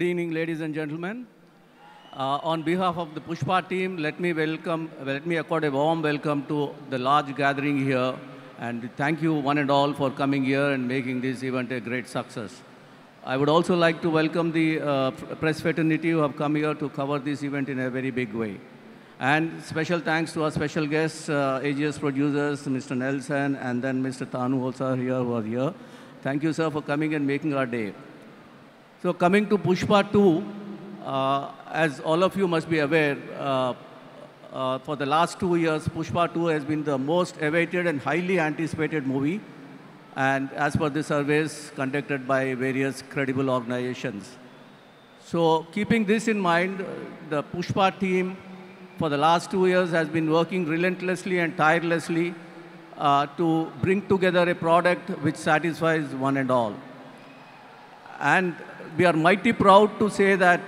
Good evening, ladies and gentlemen. On behalf of the Pushpa team, let me accord a warm welcome to the large gathering here, and thank you one and all for coming here and making this event a great success. I would also like to welcome the press fraternity who have come here to cover this event in a very big way. And special thanks to our special guests, AGS producers, Mr. Nelson, and then Mr. Tanu also are here, who are here. Thank you, sir, for coming and making our day. So coming to Pushpa 2, as all of you must be aware, for the last 2 years, Pushpa 2 has been the most awaited and highly anticipated movie, and as per the surveys conducted by various credible organizations. So keeping this in mind, the Pushpa team for the last 2 years has been working relentlessly and tirelessly to bring together a product which satisfies one and all. And we are mighty proud to say that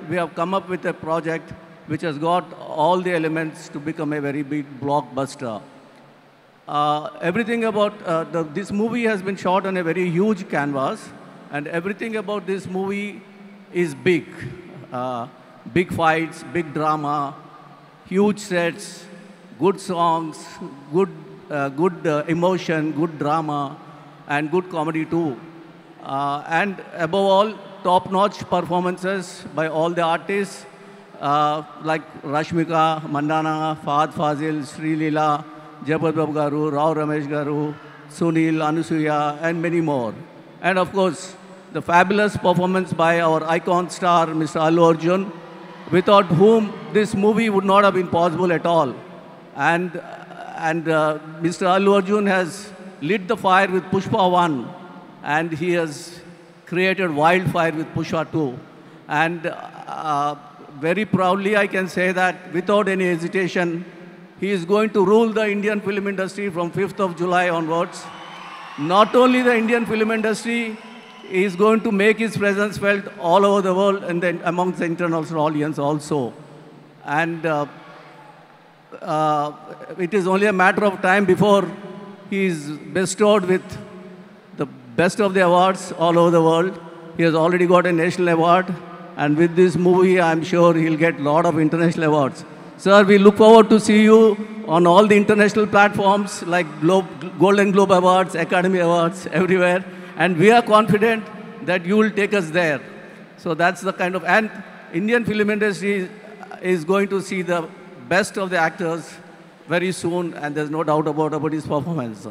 we have come up with a project which has got all the elements to become a very big blockbuster. Everything about this movie has been shot on a very huge canvas, and everything about this movie is big. Big fights, big drama, huge sets, good songs, good emotion, good drama, and good comedy too. And above all, top-notch performances by all the artists like Rashmika, Mandana, Fahad Fazil, Sri Leela, Jayapal Prabhu Garu, Rao Ramesh Garu, Sunil, Anusuya, and many more. And of course, the fabulous performance by our icon star, Mr. Allu Arjun, without whom this movie would not have been possible at all. And Mr. Allu Arjun has lit the fire with Pushpa 1, and he has created wildfire with Pushpa 2. And very proudly I can say that without any hesitation, he is going to rule the Indian film industry from 5th of July onwards. Not only the Indian film industry, he is going to make his presence felt all over the world and then amongst the international audience also. And it is only a matter of time before he is bestowed with the best of the awards all over the world. He has already got a national award, and with this movie, I'm sure he'll get a lot of international awards. Sir, we look forward to see you on all the international platforms like Golden Globe Awards, Academy Awards, everywhere. And we are confident that you will take us there. So that's the kind of, and Indian film industry is going to see the best of the actors very soon, and there's no doubt about his performance.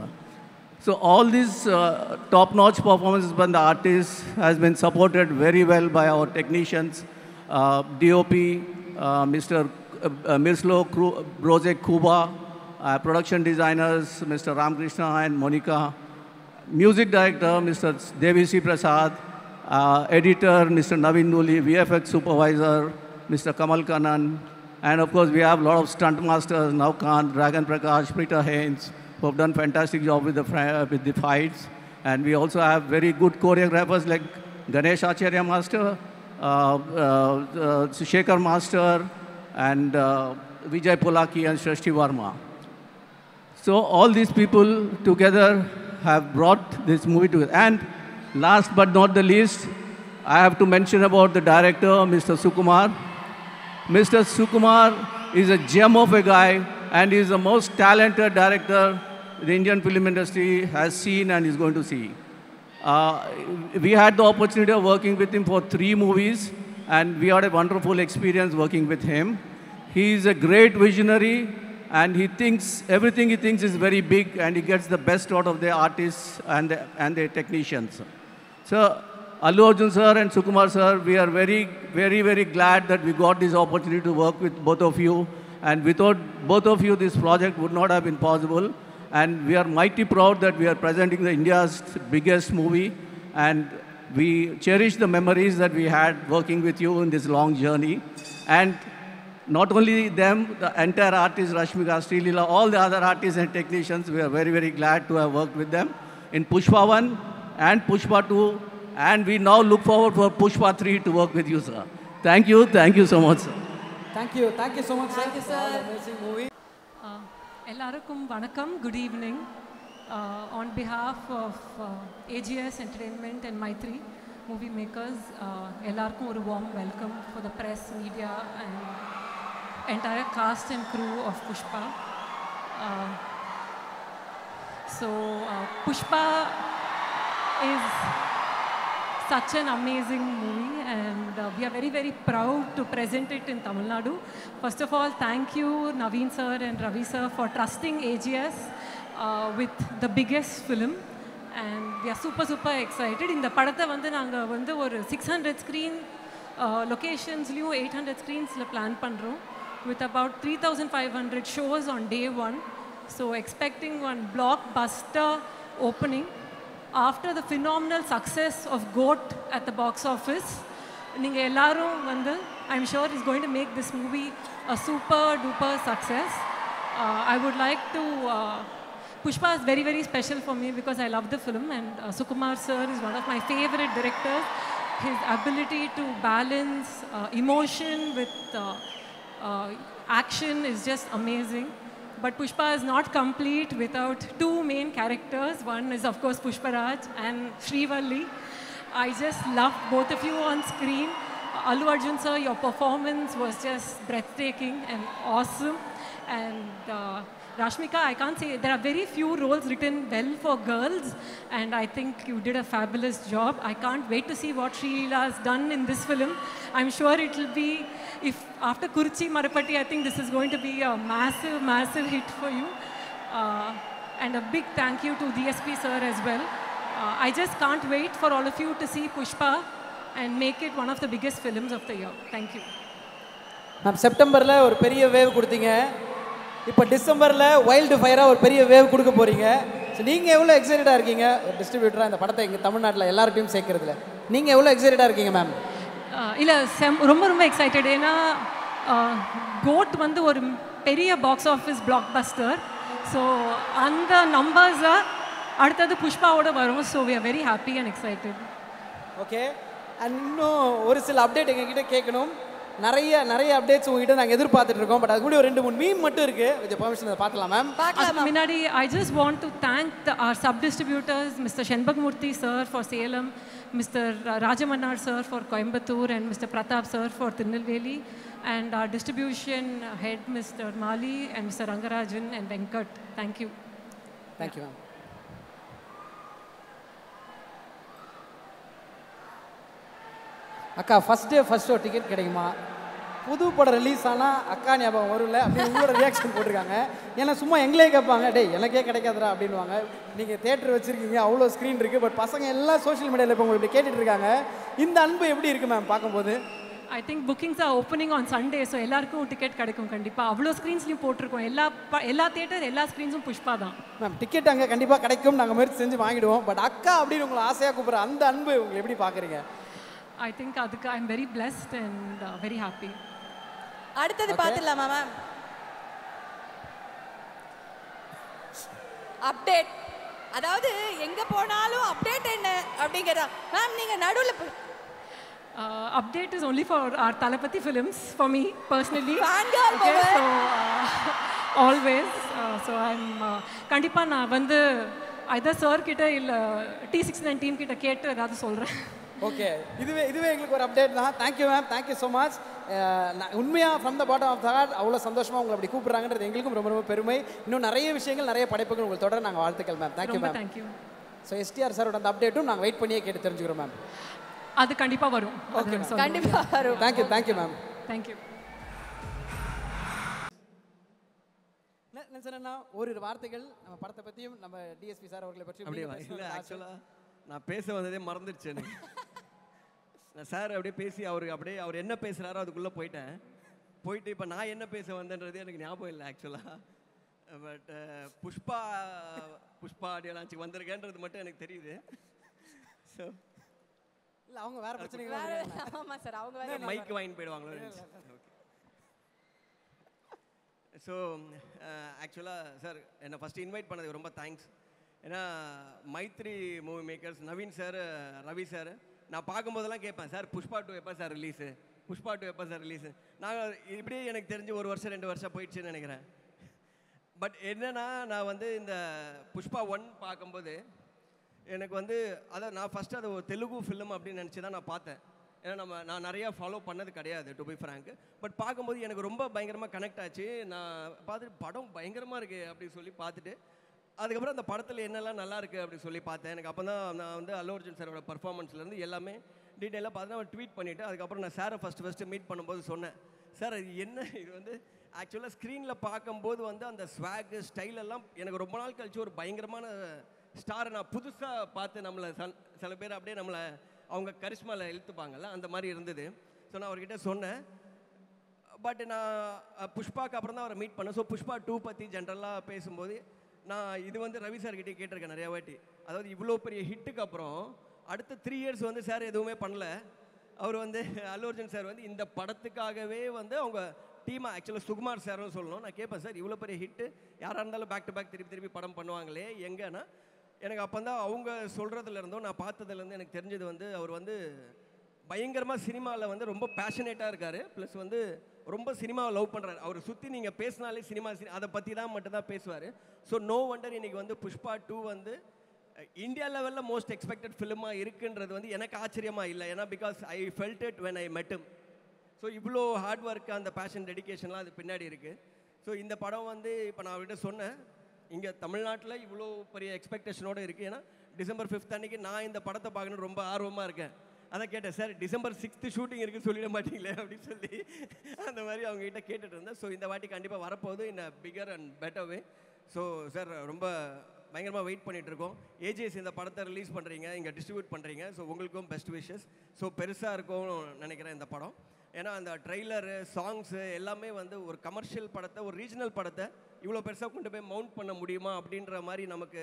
So all these top-notch performances by the artists has been supported very well by our technicians, DOP, Mr. Mirslo Brozek Kuba, production designers, Mr. Ramkrishna and Monica, music director, Mr. Devisi Prasad, editor, Mr. Naveen Nuli, VFX supervisor, Mr. Kamal Kanan, and of course we have a lot of stunt masters, Navkant, Dragan Prakash, Prita Haynes, who have done fantastic job with the fights. And we also have very good choreographers like Ganesh Acharya Master, Shekhar Master, and Vijay Polaki and Shrishti Varma. So all these people together have brought this movie together. And last but not the least, I have to mention about the director, Mr. Sukumar. Mr. Sukumar is a gem of a guy, and he is the most talented director the Indian film industry has seen and is going to see. We had the opportunity of working with him for 3 movies, and we had a wonderful experience working with him. He is a great visionary, and he thinks, everything he thinks is very big, and he gets the best out of the artists and the technicians. So, Allu Arjun sir and Sukumar sir, we are very, very, very glad that we got this opportunity to work with both of you. And without both of you, this project would not have been possible. And we are mighty proud that we are presenting the India's biggest movie. And we cherish the memories that we had working with you in this long journey. And not only them, the entire artists, Rashmika, Sri Leela, all the other artists and technicians, we are very, very glad to have worked with them in Pushpa 1 and Pushpa 2. And we now look forward for Pushpa 3 to work with you, sir. Thank you so much, sir. Thank you so much, sir. Thank you, sir. Amazing movie. Ellarukkum vanakkam, good evening. On behalf of AGS Entertainment and Maitri, movie makers. எல்லாருக்கும் ஒரு warm welcome for the press, media and entire cast and crew of Pushpa. Pushpa is such an amazing movie and we are very, very proud to present it in Tamil Nadu. First of all, thank you Naveen sir and Ravi sir for trusting AGS with the biggest film. And we are super, super excited. In the படத்தை வந்து நாங்கள் வந்து ஒரு 600 screen லொக்கேஷன்ஸ்லையும் 800 screensல plan பண்ணுறோம் with about 3,500 shows on day one. So expecting one blockbuster opening after the phenomenal success of GOAT at the box office. நீங்கள் எல்லாரும் வந்து I'm sure is going to make this movie a super duper success. I would like to Pushpa is very, very special for me because I love the film and Sukumar sir is one of my favorite directors. His ability to balance emotion with action is just amazing. But Pushpa is not complete without two main characters. One is of course Pushparaj and Srivalli. I just loved both of you on screen. Allu Arjun sir, your performance was just breathtaking and awesome. And Rashmika, I can't say, there are very few roles written well for girls and I think you did a fabulous job. I can't wait to see what Srileela has done in this film. I'm sure it will be, if after Kuruchi Marapatti, I think this is going to be a massive, massive hit for you. And a big thank you to DSP sir as well. I just can't wait for all of you to see Pushpa and make it one of the biggest films of the year. Thank you. Ma'am செப்டம்பரில் ஒரு பெரிய wave கொடுத்தீங்க, இப்போ டிசம்பரில் wild ஃபயராக ஒரு பெரிய wave கொடுக்க போகிறீங்க. ஸோ நீங்கள் எவ்வளோ எக்ஸைட்டடாக இருக்கீங்க ஒரு டிஸ்ட்ரிபியூட்டராக இந்த படத்தை இங்கே தமிழ்நாட்டில் எல்லார்ட்டையும் சேர்க்கறதுல நீங்கள் எவ்வளோ எக்ஸைட்டடாக இருக்கீங்க மேம்? இல்லை ரொம்ப ரொம்ப எக்ஸைட்டட். ஏன்னா கோட் வந்து ஒரு பெரிய box office blockbuster. So அந்த நம்பர்ஸை அடுத்தது புஷ்பாவோட வரும். So we are very happy and excited. Okay, and இன்னும் ஒரு சில அப்டேட் எங்ககிட்ட கேட்கணும். நிறைய அப்டேட்ஸ் உங்ககிட்ட நாங்கள் எதிர்பார்த்துட்டு இருக்கோம். பட் அது கூட ஒரு 2-3 மீம் மட்டும் இருக்கு. வித் பர்மிஷன் அதை பார்க்கலாம் மேம். முன்னாடி I just want to thank our sub distributors, Mr. Shenbagmurthy sir for Salem, Mr. Rajamanar sir for Coimbatore and Mr. Pratap sir for Tirunelveli, and our distribution head Mr. Mali and Mr. Rangarajan and Venkat. Thank you. Thank you ma'am. அக்கா first show ticket கிடைக்குமா? புது படம் release ஆனால் அக்கா ஞாபகம் வரும்ல அப்படின்னு உங்களோட ரியாக்ஷன் போட்டிருக்காங்க. ஏன்னா சும்மா எங்களே கேட்பாங்க, டேய் எனக்கே கிடைக்காதுடா அப்படின்வாங்க. நீங்கள் தேட்டர் வச்சுருக்கீங்க, அவ்வளோ ஸ்க்ரீன் இருக்குது. பட் பசங்க எல்லாம் சோஷியல் மீடியாவில் இப்போ உங்களுக்கு கேட்டுட்டு இருக்காங்க. இந்த அன்பு எப்படி இருக்குது மேம் பார்க்கும்போது? I think bookings are opening on Sunday, so எல்லாருக்கும் டிக்கெட் கிடைக்கும் கண்டிப்பாக. அவ்வளோ ஸ்க்ரீன்ஸ்லையும் போட்டிருக்கோம். எல்லா தேட்டர் எல்லா ஸ்க்ரீன்ஸும் புஷ்பா தான் மேம். டிக்கெட் அங்கே கண்டிப்பாக கிடைக்கும், நாங்கள் முயற்சி செஞ்சு வாங்கிடுவோம். பட் அக்கா அப்படின்னு உங்களை ஆசையாக கூப்பிட்ற அந்த அன்பு உங்களை எப்படி பார்க்குறீங்க? I think அதுக்கு I am very blessed and very happy. அடுத்தது பார்த்துடலாமா மேம்? அப்டேட், அதாவது எங்க போனாலும் அப்டேட் என்ன அப்படிங்கிறதா மேம். நீங்க நடுவில் update is only for our Thalapathy films for me personally. Fangirl okay, so always so I'm கண்டிப்பா நான் வந்து either sir கிட்ட இல்ல T69 டீம் கிட்ட கேட்டு ஏதாவது சொல்றேன். ஓகே, இதுவே எங்களுக்கு ஒரு அப்டேட் தான். Thank you ma'am, thank you so much. உண்மையாக from the bottom of the heart அவ்வளோ சந்தோஷமாக உங்களை அப்படி கூப்பிட்றாங்கன்றது எங்களுக்கும் ரொம்ப ரொம்ப பெருமை. இன்னும் நிறைய விஷயங்கள், நிறைய படைப்புகள் உங்களுக்கு தொடர நாங்கள் வாழ்த்துக்கள் ma'am. Thank you ma'am. Thank you. So STR சாரோட அந்த அப்டேட்டும் நாங்கள் வெயிட் பண்ணியே கேட்டு தெரிஞ்சுக்கிறோம் மேம். அது கண்டிப்பாக வரும். ஓகே, கண்டிப்பாக வரும். Thank you ma'am. தேங்க்யூ. என்னன்னா ஒரு வார்த்தைகள் நம்ம படத்தை பற்றியும் நம்ம டிஎஸ்பி சார் அவர்களை பற்றி. இல்லை, ஆக்சுவலாக நான் பேச வந்ததே மறந்துடுச்சு எனக்கு. நான் சார் அப்படியே பேசி அவர் என்ன பேசுகிறாரோ அதுக்குள்ளே போயிட்டு இப்போ நான் என்ன பேச வந்தேன்றது எனக்கு ஞாபகம் இல்லை ஆக்சுவலாக. பட் புஷ்பா ஆடியோ லான்ச்சுக்கு வந்திருக்கேன்றது மட்டும் எனக்கு தெரியுது. ஸோ இல்லை, அவங்க வேறு பிரச்சனைகள். ஆமாம் சார், அவங்க வேறு மைக்கு வாங்கி போயிடுவாங்களோ. ஓகே. ஸோ ஆக்சுவலாக சார் என்னை ஃபஸ்ட்டு இன்வைட் பண்ணதுக்கு ரொம்ப தேங்க்ஸ். ஏன்னா Mythri movie makers Naveen sir, Ravi sir நான் பார்க்கும்போதெல்லாம் கேட்பேன், சார் புஷ்பா 2 எப்போ சார் ரிலீஸு. நான் இப்படியே எனக்கு தெரிஞ்சு 1 வருஷம் 2 வருஷம் போயிடுச்சுன்னு நினைக்கிறேன். பட் என்னென்னா நான் வந்து இந்த புஷ்பா 1 பார்க்கும்போது எனக்கு வந்து அதான் நான் ஃபஸ்ட்டு அது ஒரு தெலுங்கு ஃபிலிம் அப்படின்னு நினச்சி தான் நான் பார்த்தேன். ஏன்னா நான் நிறையா ஃபாலோ பண்ணது கிடையாது டு பி ஃப்ராங்க். பட் பார்க்கும்போது எனக்கு ரொம்ப பயங்கரமாக கனெக்ட் ஆச்சு. நான் பார்த்துட்டு படம் பயங்கரமாக இருக்குது அப்படின்னு சொல்லி பார்த்துட்டு அதுக்கப்புறம் அந்த படத்தில் என்னெல்லாம் நல்லா இருக்குது அப்படின்னு சொல்லி பார்த்தேன். எனக்கு அப்போ தான் நான் வந்து அல்லு அர்ஜுன் சாரோட பர்ஃபார்மன்ஸ்லேருந்து எல்லாமே டீட்டெயிலாக பார்த்து நான் ட்வீட் பண்ணிவிட்டு அதுக்கப்புறம் நான் சாரை ஃபஸ்ட்டு மீட் பண்ணும்போது சொன்னேன், சார் இது என்ன இது வந்து ஆக்சுவலாக ஸ்க்ரீனில் பார்க்கும்போது வந்து அந்த ஸ்வாகு ஸ்டைலெல்லாம் எனக்கு ரொம்ப நாள் கழிச்சு ஒரு பயங்கரமான ஸ்டாரை நான் புதுசாக பார்த்து நம்மளை சில பேர் அப்படியே நம்மளை அவங்க கரிஷ்மாவில் இழுத்துப்பாங்கல்ல அந்த மாதிரி இருந்தது. ஸோ நான் அவர்கிட்ட சொன்னேன். பட் நான் புஷ்பாக்கு அப்புறம் தான் அவரை மீட் பண்ணேன். ஸோ புஷ்பா 2 பற்றி ஜென்ரலாக பேசும்போது நான் இது வந்து ரவி சார்கிட்டே கேட்டிருக்கேன் நிறையா வாட்டி. அதாவது இவ்வளோ பெரிய ஹிட்டுக்கு அப்புறம் அடுத்த 3 இயர்ஸ் வந்து சார் எதுவுமே பண்ணல. அவர் வந்து அல்லு அர்ஜுன் சார் வந்து இந்த படத்துக்காகவே வந்து அவங்க டீமாக ஆக்சுவலாக சுகுமார் சார்னு சொல்லணும். நான் கேட்பேன், சார் இவ்வளோ பெரிய ஹிட்டு யாராக இருந்தாலும் பேக் டு பேக் திருப்பி படம் பண்ணுவாங்களே எங்கன்னா எனக்கு அப்போ தான் அவங்க சொல்கிறதுலேருந்தோ நான் பார்த்ததுலேருந்து எனக்கு தெரிஞ்சது வந்து அவர் வந்து பயங்கரமாக சினிமாவில் வந்து ரொம்ப பேஷனேட்டாக இருக்கார். ப்ளஸ் வந்து ரொம்ப சினிமாவை லவ் பண்ணுறாரு. அவர் சுற்றி நீங்கள் பேசினாலே சினிமா அதை பற்றி தான் மட்டும்தான் பேசுவார். ஸோ நோ வண்டர் இன்றைக்கி வந்து புஷ்பா 2 வந்து இந்தியா லெவலில் மோஸ்ட் எக்ஸ்பெக்டட் ஃபிலிமாக இருக்குன்றது வந்து எனக்கு ஆச்சரியமாக இல்லை. ஏன்னா because I felt it when I மெட் ஹிம். ஸோ இவ்வளோ ஹார்ட் ஒர்க் அந்த பேஷன் டெடிகேஷன்லாம் அது பின்னாடி இருக்குது. ஸோ இந்த படம் வந்து இப்போ நான் அவர்கிட்ட சொன்னேன், இங்கே தமிழ்நாட்டில் இவ்வளோ பெரிய எக்ஸ்பெக்டேஷனோடு இருக்குது. ஏன்னா டிசம்பர் 5th அன்றைக்கி நான் இந்த படத்தை பார்க்கணுன்னு ரொம்ப ஆர்வமாக இருக்கேன். அதான் கேட்டேன், சார் டிசம்பர் 6th ஷூட்டிங் இருக்குன்னு சொல்லிட மாட்டீங்களே அப்படின்னு சொல்லி அந்த மாதிரி அவங்ககிட்ட கேட்டுட்டு இருந்தேன். ஸோ இந்த வாட்டி கண்டிப்பாக வரப்போகுது in a bigger and better way. So sir ரொம்ப பயங்கரமாக வெயிட் பண்ணிகிட்ருக்கோம். ஏஜிஎஸ் இந்த படத்தை ரிலீஸ் பண்ணுறீங்க, இங்கே டிஸ்ட்ரிபியூட் பண்ணுறீங்க. ஸோ உங்களுக்கும் பெஸ்ட் விஷஸ். ஸோ பெருசாக இருக்கும்னு நினைக்கிறேன் இந்த படம். ஏன்னா அந்த ட்ரெய்லரு சாங்ஸு எல்லாமே வந்து ஒரு கமர்ஷியல் படத்தை ஒரு ரீஜனல் படத்தை இவ்வளோ பெருசாக கொண்டு போய் மவுண்ட் பண்ண முடியுமா அப்படின்ற மாதிரி நமக்கு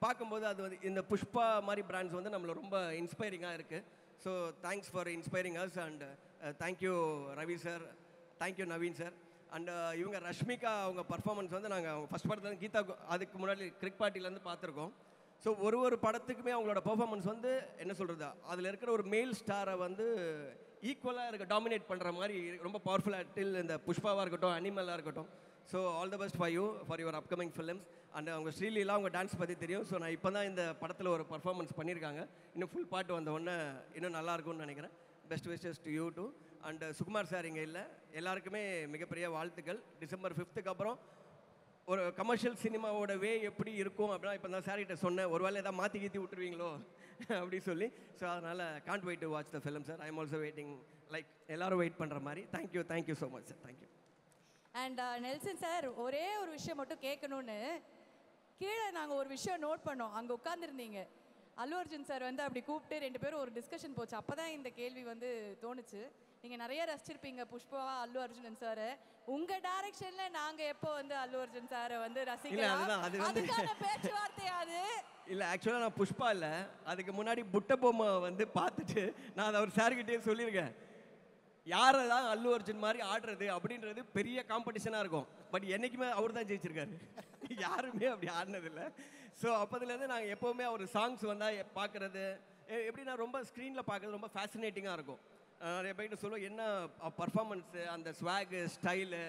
பார்க்கும்போது அது வந்து இந்த புஷ்பா மாதிரி பிராண்ட்ஸ் வந்து நம்மளை ரொம்ப இன்ஸ்பைரிங்காக இருக்குது. So thanks for inspiring us and thank you Ravi sir, thank you Naveen sir. And இவங்க ரஷ்மிகா அவங்க பர்ஃபார்மன்ஸ் வந்து நாங்கள் அவங்க ஃபஸ்ட் படத்தில் கீதா அதுக்கு முன்னாடி கிரிக் பார்ட்டிலேருந்து பார்த்துருக்கோம். ஸோ ஒரு படத்துக்குமே அவங்களோட பர்ஃபார்மன்ஸ் வந்து என்ன சொல்கிறது, அதில் இருக்கிற ஒரு மேல் ஸ்டாரை வந்து ஈக்குவலாக இருக்க டாமினேட் பண்ணுற மாதிரி ரொம்ப பவர்ஃபுல்லாக டில் இந்த புஷ்பாவாக இருக்கட்டும் அனிமலாக இருக்கட்டும். So all the best for you for your upcoming films. And அவங்க ஸ்ரீலீலாம் அவங்க டான்ஸ் பற்றி தெரியும். ஸோ நான் இப்போ தான் இந்த படத்தில் ஒரு பர்ஃபார்மன்ஸ் பண்ணியிருக்காங்க. இன்னும் ஃபுல் பாட்டு வந்த உடனே இன்னும் நல்லாயிருக்கும்னு நினைக்கிறேன். Best wishes to you too. And Sukumar sir இங்கே இல்லை, எல்லாருக்குமே மிகப்பெரிய வாழ்த்துக்கள். டிசம்பர் 5th அப்புறம் ஒரு கமர்ஷியல் சினிமாவோட வே எப்படி இருக்கும் அப்படின்னா இப்போ தான் சார்கிட்ட சொன்னேன், ஒரு வேளை எதாவது மாற்றி கீத்தி விட்டுருவீங்களோ அப்படி சொல்லி. ஸோ அதனால் can't wait to watch the film sir. I am also waiting, like எல்லோரும் வெயிட் பண்ணுற மாதிரி. Thank you so much sir. Thank you. And Nelson sir, ஒரே ஒரு விஷயம் மட்டும் கேட்கணுன்னு கீழே நாங்கள் ஒரு விஷயம் நோட் பண்ணோம். அங்கே உட்காந்துருந்தீங்க, அல்லு அர்ஜுன் சார் வந்து அப்படி கூப்பிட்டு 2 பேரும் ஒரு டிஸ்கஷன் போச்சு. அப்போ தான் இந்த கேள்வி வந்து தோணுச்சு. நீங்கள் நிறைய ரசிச்சிருப்பீங்க புஷ்பாவா அல்லு அர்ஜுனன் சார். உங்கள் டைரக்ஷனில் நாங்கள் எப்போ வந்து அல்லு அர்ஜுன் சாரை வந்து ரசிக்கலாம், அதுக்கான பேச்சுவார்த்தையாது இல்லை. ஆக்சுவலாக நான் புஷ்பா இல்லை, அதுக்கு முன்னாடி புட்ட பொம்மை வந்து பார்த்துட்டு நான் அதை அவர் சார்கிட்டே சொல்லியிருக்கேன், யாரை தான் அல்லு அர்ஜுன் மாதிரி ஆடுறது அப்படின்றது பெரிய காம்படிஷனாக இருக்கும். பட் என்றைக்குமே அவர் தான் ஜெயிச்சிருக்காரு, யாருமே அப்படி ஆடினதில்லை. ஸோ அப்போதுலேருந்து நாங்கள் எப்போவுமே அவர் சாங்ஸ் வந்தால் பார்க்குறது எப்படின்னா ரொம்ப ஸ்க்ரீனில் பார்க்குறது ரொம்ப ஃபேசினேட்டிங்காக இருக்கும். நிறைய பேர்கிட்ட சொல்லுவோம், என்ன பர்ஃபார்மன்ஸு, அந்த ஸ்வாகு ஸ்டைலு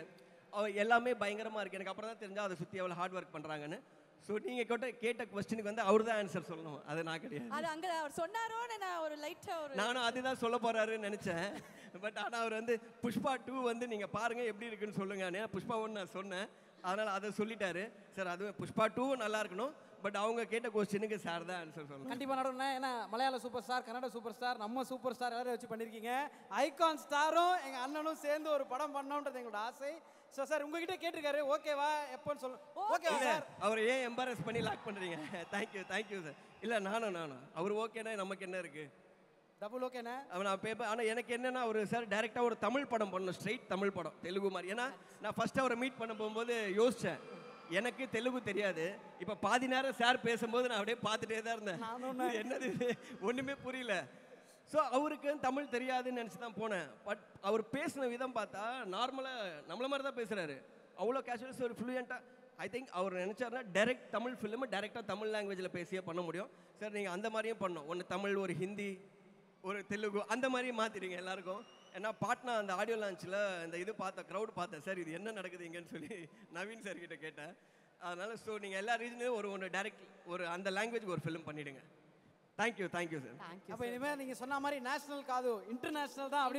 எல்லாமே பயங்கரமாக இருக்குது. எனக்கு அப்புறம் தான் தெரிஞ்சால் அதை சுற்றி எவ்வளோ ஹார்ட் ஒர்க் பண்ணுறாங்கன்னு. ஸோ நீங்கள் கேட்ட கொஸ்டினுக்கு வந்து அவர் தான் ஆன்சர் சொல்லணும், அது நான் கிடையாது. அது அங்கே அவர் சொன்னாரோன்னு நான் ஒரு லைட்டாக நானும் அதுதான் சொல்ல போகிறாருன்னு நினச்சேன். பட் ஆனால் அவர் வந்து புஷ்பா 2 வந்து நீங்கள் பாருங்கள் எப்படி இருக்குன்னு சொல்லுங்க. புஷ்பா 1 நான் சொன்னேன், அதனால் அதை சொல்லிட்டாரு சார். அதுவும் புஷ்பா 2 நல்லா இருக்கணும். பட் அவங்க கேட்ட கொஸ்டினுக்கு சார் தான் ஆன்சர் சொல்லணும். கண்டிப்பாக நடக்கணும். ஏன்னா மலையாள super star, Kannada super star, நம்ம சூப்பர் ஸ்டார் எல்லாரும் வச்சு பண்ணியிருக்கீங்க. ஐகான் ஸ்டாரும் எங்கள் அண்ணனும் சேர்ந்து ஒரு படம் பண்ணோன்றது எங்களோட ஆசை. ஸோ சார் உங்ககிட்ட கேட்டிருக்காரு, ஓகேவா எப்போன்னு சொல்லுங்க. ஓகேவா சார்? அவர் ஏன் எம்பாரஸ் பண்ணி லாக் பண்ணுறீங்க? Thank you sir. இல்லை நானும் அவர் ஓகேனா நமக்கு என்ன இருக்குது, டபுள் ஓகேண்ணே. நான் பேப்பர். ஆனால் எனக்கு என்னென்னா அவர் சார் டைரெக்டாக ஒரு தமிழ் படம் பண்ணணும், ஸ்ட்ரெயிட் தமிழ் படம், தெலுங்கு மாதிரி. ஏன்னா நான் ஃபஸ்ட்டு அவரை மீட் பண்ண போகும்போது யோசித்தேன், எனக்கு தெலுங்கு தெரியாது. இப்போ பாதி நேரம் சார் பேசும்போது நான் அப்படியே பார்த்துட்டே தான் இருந்தேன், என்னது ஒன்றுமே புரியல. ஸோ அவருக்கு தமிழ் தெரியாதுன்னு நினச்சி தான் போனேன். பட் அவர் பேசின விதம் பார்த்தா நார்மலாக நம்மள மாதிரி தான் பேசுகிறாரு, அவ்வளோ கேஷுவல்ஸ் ஒரு ஃப்ளூயண்ட்டாக. ஐ திங்க் அவர் நினச்சாருன்னா டைரக்ட் தமிழ் ஃபிலிமு டைரெக்டாக தமிழ் லாங்குவேஜில் பேசியே பண்ண முடியும். சார் நீங்கள் அந்த மாதிரியும் பண்ணோம், ஒன்று தமிழ், ஒரு ஹிந்தி, ஒரு தெலுங்கு, அந்த மாதிரியும் மாற்றிடுங்க எல்லாருக்கும். ஏன்னா பாட்னா அந்த ஆடியோ லான்ச்சில் இந்த இது க்ரௌட் பார்த்தேன் சார், இது என்ன நடக்குது இங்கன்னு சொல்லி நவீன் சார் கிட்ட கேட்டேன். அதனால் ஸோ நீங்கள் எல்லா ரீஜன்லையும் ஒரு டைரக்ட் ஒரு அந்த லாங்குவேஜ்க்கு ஒரு ஃபிலிம் பண்ணிவிடுங்க. Thank you sir. அப்போ இனிமேல் நீங்கள் சொன்ன மாதிரி நேஷனல் காது இன்டர்நேஷனல் தான் அப்படின்னு